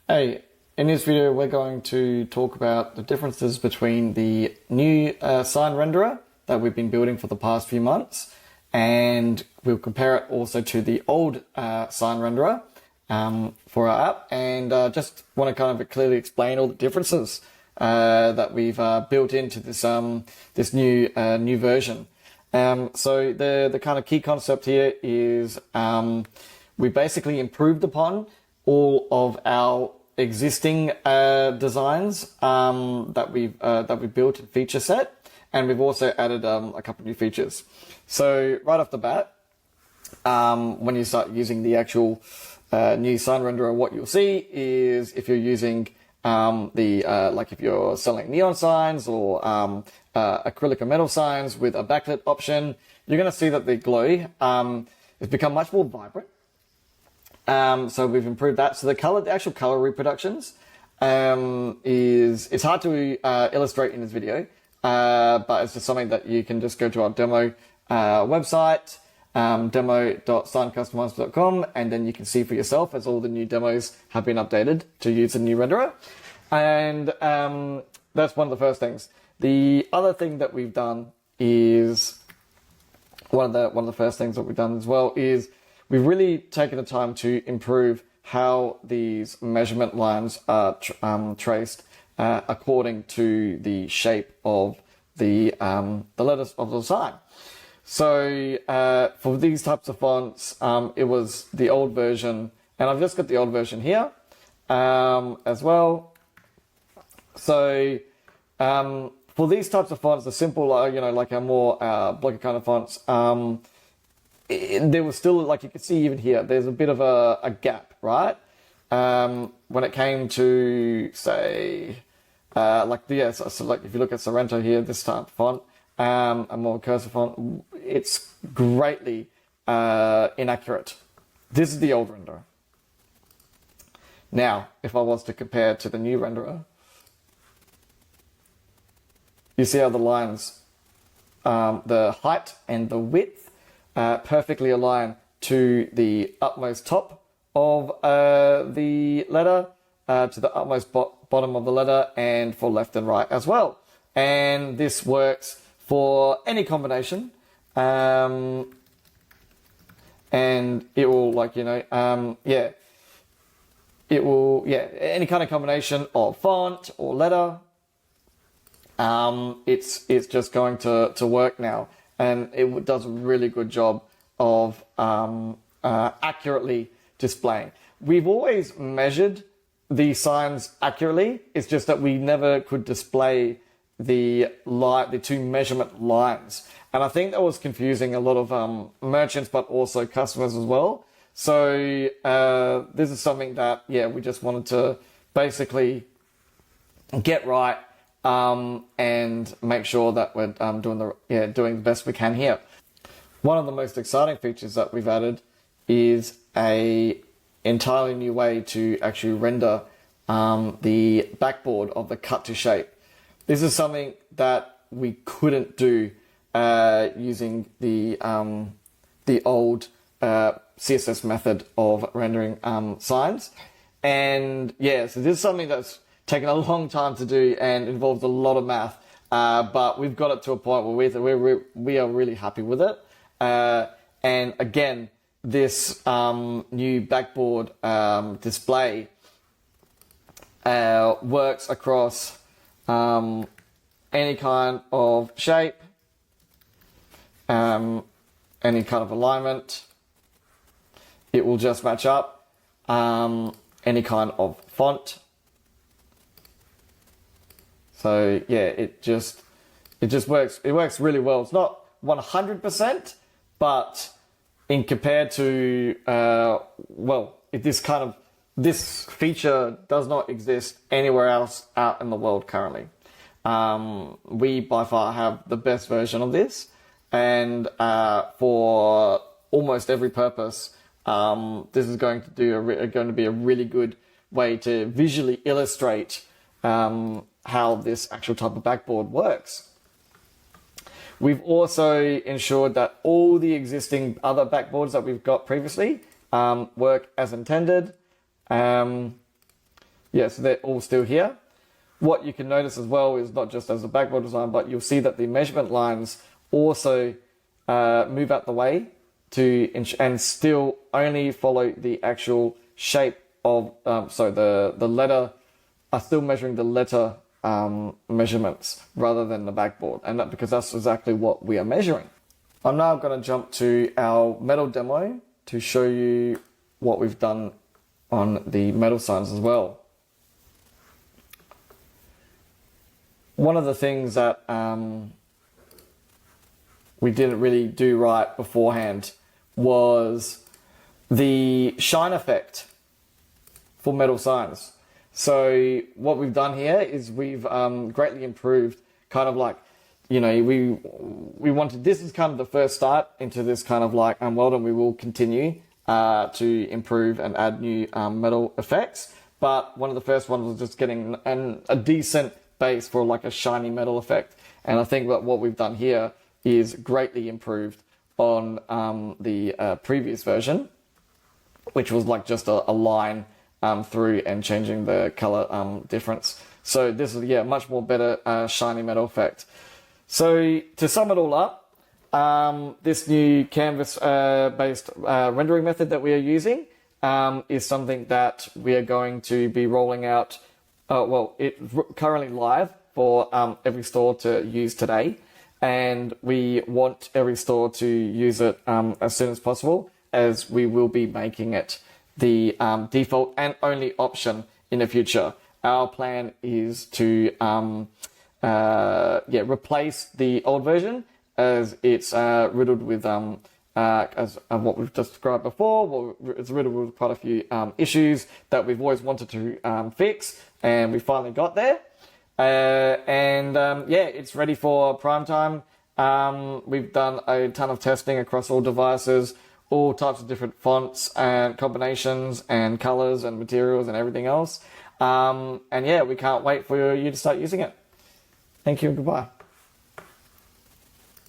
Hey, in this video we're going to talk about the differences between the new sign renderer that we've been building for the past few months, and we'll compare it also to the old sign renderer for our app, and just want to kind of clearly explain all the differences that we've built into this new version. So the kind of key concept here is we basically improved upon all of our existing designs that we built in feature set, and we've also added a couple of new features. So right off the bat, when you start using the actual new sign renderer, what you'll see is if you're using like if you're selling neon signs or acrylic or metal signs with a backlit option, you're going to see that the glow has become much more vibrant. So we've improved that. So the actual color reproductions it's hard to illustrate in this video, but it's just something that you can just go to our demo website, demo.signcustomiser.com, and then you can see for yourself as all the new demos have been updated to use the new renderer. And that's one of the first things. The other thing that we've done is one of the first things that we've done as well is we've really taken the time to improve how these measurement lines are traced according to the shape of the letters of the sign. So for these types of fonts, it was the old version, and I've just got the old version here as well. So for these types of fonts, the simple, like a more blocky kind of fonts, there was still, like you can see even here, there's a bit of a gap, right? When it came to, say, so like if you look at Sorrento here, this type of font, a more cursor font, it's greatly inaccurate. This is the old renderer. Now, if I was to compare to the new renderer, you see how the lines, the height and the width perfectly align to the utmost top of the letter, to the utmost bottom of the letter, and for left and right as well. And this works for any combination, and it will any kind of combination of font or letter. It's just going to work now, and it does a really good job of accurately displaying. We've always measured the signs accurately. It's just that we never could display the two measurement lines, and I think that was confusing a lot of merchants, but also customers as well. So this is something that we just wanted to basically get right. And make sure that we're doing the best we can here. One of the most exciting features that we've added is a entirely new way to actually render the backboard of the cut to shape. This is something that we couldn't do using the old CSS method of rendering signs, and so this is something that's taken a long time to do and involves a lot of math, but we've got it to a point where we are really happy with it. And again, this new backboard display works across any kind of shape, any kind of alignment. It will just match up any kind of font. So it just works. It works really well. It's not 100%, but in compared to this feature does not exist anywhere else out in the world currently. We by far have the best version of this, and for almost every purpose, this is going to be a really good way to visually illustrate how this actual type of backboard works. We've also ensured that all the existing other backboards that we've got previously work as intended. Yeah, so they're all still here. What you can notice as well is not just as a backboard design, but you'll see that the measurement lines also move out the way and still only follow the actual shape of, so the letter are still measuring the letter measurements rather than the backboard, and that because that's exactly what we are measuring. I'm now going to jump to our metal demo to show you what we've done on the metal signs as well. One of the things that we didn't really do right beforehand was the shine effect for metal signs. So what we've done here is we've greatly improved kind of like, you know, we wanted, this is kind of the first start into this kind of like world, and we will continue to improve and add new metal effects. But one of the first ones was just getting a decent base for like a shiny metal effect. And I think that what we've done here is greatly improved on the previous version, which was like just a line through and changing the color difference. So this is, yeah, much more better shiny metal effect. So to sum it all up, this new canvas based rendering method that we are using is something that we are going to be rolling out. Well, it's currently live for every store to use today, and we want every store to use it as soon as possible, as we will be making it the default and only option in the future. Our plan is to replace the old version, as it's riddled with as what we've described before. Well, it's riddled with quite a few issues that we've always wanted to fix, and we finally got there. It's ready for prime time. We've done a ton of testing across all devices, all types of different fonts and combinations and colors and materials and everything else. We can't wait for you to start using it. Thank you and goodbye.